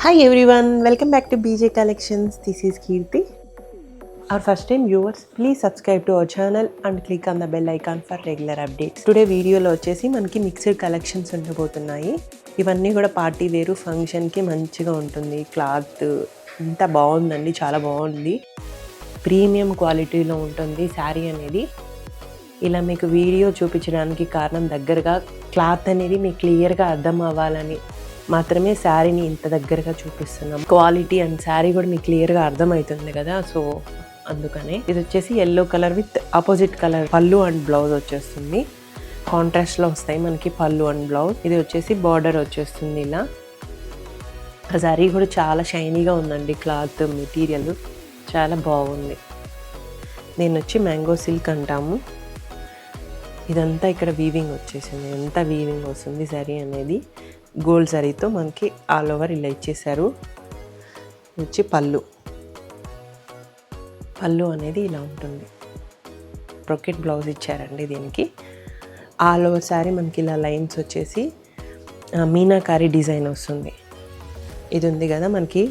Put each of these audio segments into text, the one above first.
Hi everyone, welcome back to BJ Collections. This is Kirti. Our first time viewers, please subscribe to our channel and click on the bell icon for regular updates. Today వీడియోలో వచ్చేసి మనకి mixed collections ఉండబోతున్నాయి. ఇవన్నీ కూడా party వేరు ఫంక్షన్కి మంచిగా ఉంటుంది. క్లాత్ ఇంత బాగుందండి, చాలా బాగుంది. ప్రీమియం క్వాలిటీలో ఉంటుంది శారీ అనేది. ఇలా మీకు వీడియో చూపించడానికి కారణం దగ్గరగా క్లాత్ అనేది మీకు క్లియర్గా అర్థం అవ్వాలని మాత్రమే శారీని ఇంత దగ్గరగా చూపిస్తున్నాం. క్వాలిటీ అండ్ శారీ కూడా మీకు క్లియర్గా అర్థమవుతుంది కదా, సో అందుకనే. ఇది వచ్చేసి yellow colour with opposite colour పళ్ళు అండ్ బ్లౌజ్ వచ్చేస్తుంది. కాంట్రాస్ట్లో వస్తాయి మనకి పళ్ళు అండ్ బ్లౌజ్. ఇది వచ్చేసి బార్డర్ వచ్చేస్తుంది ఇలా. ఆ శారీ కూడా చాలా షైనీగా ఉందండి, క్లాత్ మెటీరియల్ చాలా బాగుంది. దీన్ని వచ్చి మ్యాంగో సిల్క్ అంటాము. ఇదంతా ఇక్కడ వీవింగ్ వచ్చేసింది, ఎంత వీవింగ్ వస్తుంది శారీ అనేది. గోల్డ్ జరీతో మనకి ఆల్ ఓవర్ ఇలా ఇచ్చేసారు. వచ్చి పళ్ళు అనేది ఇలా ఉంటుంది. బ్రొకెట్ బ్లౌజ్ ఇచ్చారండి దీనికి. ఆల్ ఓవర్ శారీ మనకి ఇలా లైన్స్ వచ్చేసి మీనాకారి డిజైన్ వస్తుంది. ఇది ఉంది కదా మనకి,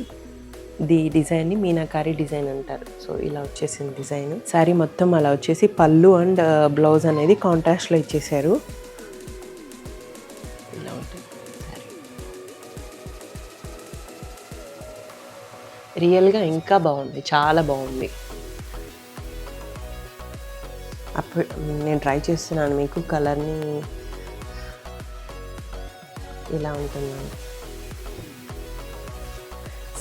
ది డిజైన్ని మీనాకారి డిజైన్ అంటారు. సో ఇలా వచ్చేసింది డిజైన్. శారీ మొత్తం అలా వచ్చేసి పళ్ళు అండ్ బ్లౌజ్ అనేది కాంట్రాస్ట్లో ఇచ్చేసారు. ఇలా ఉంటుంది శారీ. రియల్గా ఇంకా బాగుంది, చాలా బాగుంది. అప్పుడు నేను ట్రై చేస్తున్నాను మీకు కలర్ని. ఇలా ఉంటుందండి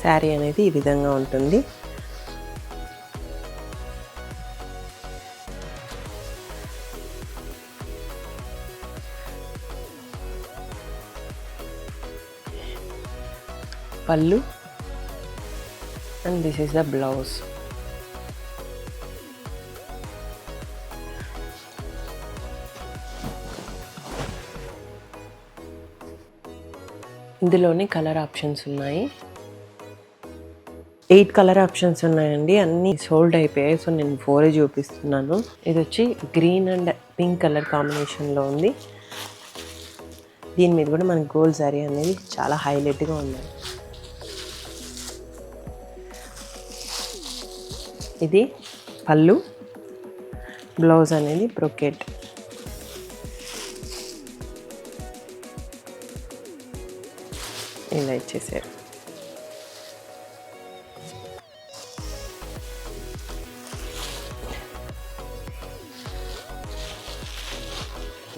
శారీ అనేది, ఈ విధంగా ఉంటుంది. పళ్ళు and this is the blouse. ఇందులోనే కలర్ ఆప్షన్స్ ఉన్నాయి. 8 కలర్ ఆప్షన్స్ ఉన్నాయండి, అన్నీ సోల్డ్ అయిపోయాయి. సో నేను 4 చూపిస్తున్నాను. ఇది వచ్చి గ్రీన్ అండ్ పింక్ కలర్ కాంబినేషన్లో ఉంది. దీని మీద కూడా మనకి గోల్డ్ శారీ అనేది చాలా హైలైట్గా ఉంది. ఇది పళ్ళు, బ్లౌజ్ అనేది బ్రొకెట్. ఇలా ఇచ్చేసారు.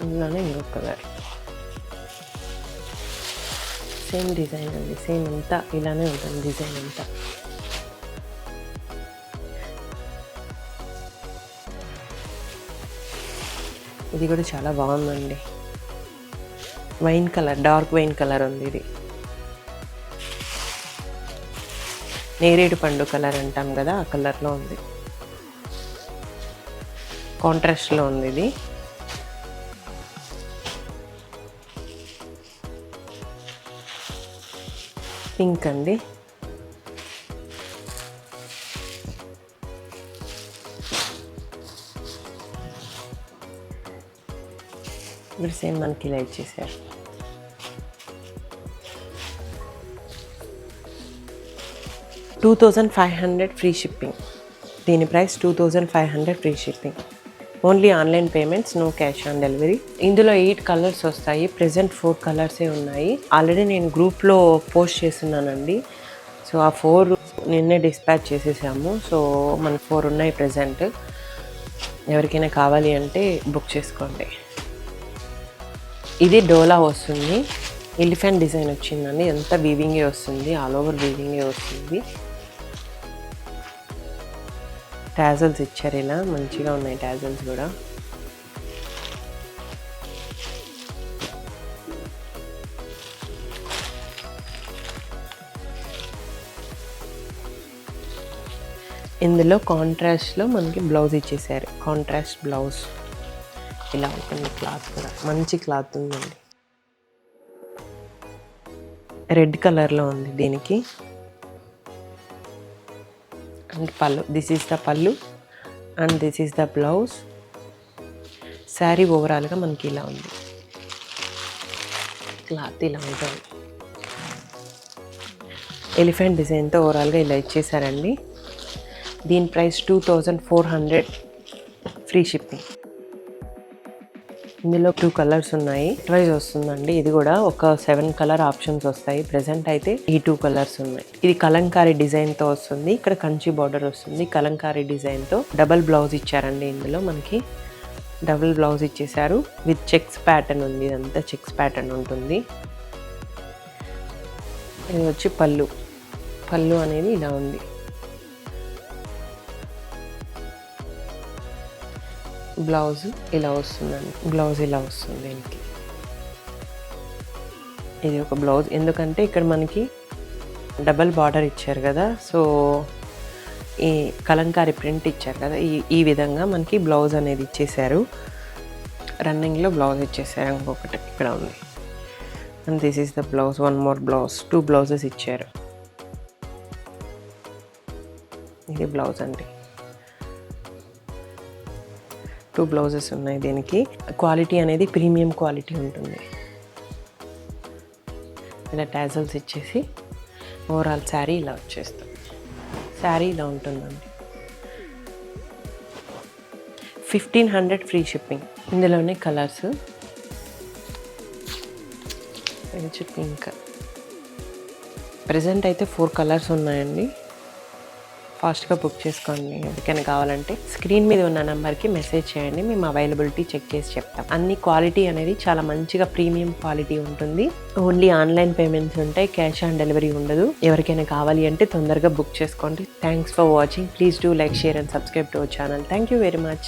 ఇందులోనే ఇంకొక కలర్, సేమ్ డిజైన్ అండి, సేమ్ అంతా ఇలానే ఉంటుంది డిజైన్ అంతా. ఇది కూడా చాలా బాగుందండి. Wine colour, dark wine colour ఉంది. ఇది నేరేడు పండు కలర్ అంటాం కదా, ఆ కలర్లో ఉంది. కాంట్రాస్ట్లో ఉంది. ఇది పింక్ అండి. ఇప్పుడు సేమ్ మనకి ఇలా ఇచ్చేసారు. $2,500 ఫ్రీ షిప్పింగ్. దీని price 2,500 free shipping. Only online payments, no cash on delivery. ఇందులో 8 కలర్స్ వస్తాయి. ప్రెజెంట్ 4 కలర్సే ఉన్నాయి. ఆల్రెడీ నేను గ్రూప్లో పోస్ట్ చేస్తున్నానండి. సో ఆ 4 నిన్నే డిస్పాచ్ చేసేసాము. సో మనకు 4 ఉన్నాయి ప్రెజెంట్. ఎవరికైనా కావాలి అంటే బుక్ చేసుకోండి. ఇది డోలా వస్తుంది. ఎలిఫెంట్ డిజైన్ వచ్చిందండి, ఎంత వీవింగే వస్తుంది, ఆల్ ఓవర్ వీవింగే వస్తుంది. టాజల్స్ ఇచ్చారు, ఇలా మంచిగా ఉన్నాయి టాజల్స్ కూడా. ఇందులో కాంట్రాస్ట్లో మనకి బ్లౌజ్ ఇచ్చేసారు. కాంట్రాస్ట్ బ్లౌజ్ ఇలా ఉంటుంది. క్లాత్ కూడా మంచి క్లాత్ ఉందండి. రెడ్ కలర్లో ఉంది దీనికి. అండ్ పళ్ళు, దిస్ ఈస్ ద పళ్ళు and this is the blouse. Sari ఓవరాల్గా మనకి ఇలా ఉంది. క్లాత్ ఇలా ఉంటుంది. ఎలిఫెంట్ డిజైన్తో ఓవరాల్గా ఇలా ఇచ్చేసారండి. దీని ప్రైస్ 2400, ఫ్రీ షిప్పింగ్. ఇందులో 2 కలర్స్ ఉన్నాయి. ప్రైస్ వస్తుందండి. ఇది కూడా ఒక 7 కలర్ ఆప్షన్స్ వస్తాయి. ప్రెసెంట్ అయితే ఈ 2 కలర్స్ ఉన్నాయి. ఇది కలంకారీ డిజైన్తో వస్తుంది. ఇక్కడ కంచి బార్డర్ వస్తుంది. కలంకారీ డిజైన్తో డబల్ బ్లౌజ్ ఇచ్చారండి. ఇందులో మనకి డబుల్ బ్లౌజ్ ఇచ్చేసారు. విత్ చెక్స్ ప్యాటర్న్ ఉంది. ఇదంతా చెక్స్ ప్యాటర్న్ ఉంటుంది. ఇది వచ్చి పళ్ళు అనేది ఇలా ఉంది. బ్లౌజ్ ఇలా వస్తుందండి. బ్లౌజ్ ఇలా వస్తుంది దీనికి. ఇది ఒక బ్లౌజ్. ఎందుకంటే ఇక్కడ మనకి డబల్ బార్డర్ ఇచ్చారు కదా, సో ఈ కలంకారీ ప్రింట్ ఇచ్చారు కదా, ఈ విధంగా మనకి బ్లౌజ్ అనేది ఇచ్చేసారు. రన్నింగ్లో బ్లౌజ్ ఇచ్చేసారు. ఇంకొకటి ఇక్కడ ఉంది. And this is the blouse. 1 more blouse. 2 blouses ఇచ్చారు. ఇది బ్లౌజ్ అండి. 2 బ్లౌజెస్ ఉన్నాయి దీనికి. క్వాలిటీ అనేది ప్రీమియం క్వాలిటీ ఉంటుంది. ఇలా టాజల్స్ ఇచ్చేసి ఓవరాల్ శారీ ఇలా వచ్చేస్తుంది. శారీ ఇలా ఉంటుందండి. 1500 ఫ్రీ షిప్పింగ్. ఇందులోనే కలర్స్. ఇది పింక్. ప్రజెంట్ అయితే 4 కలర్స్ ఉన్నాయండి. ఫాస్ట్గా బుక్ చేసుకోండి. ఎవరికైనా కావాలంటే స్క్రీన్ మీద ఉన్న నెంబర్కి మెసేజ్ చేయండి. మేము అవైలబిలిటీ చెక్ చేసి చెప్తాం. అన్ని క్వాలిటీ అనేది చాలా మంచిగా ప్రీమియం క్వాలిటీ ఉంటుంది. ఓన్లీ ఆన్లైన్ పేమెంట్స్ ఉంటాయి. క్యాష్ ఆన్ డెలివరీ ఉండదు. ఎవరికైనా కావాలి అంటే తొందరగా బుక్ చేసుకోండి. Thanks for watching. Please do like, share and subscribe to our channel. Thank you very much.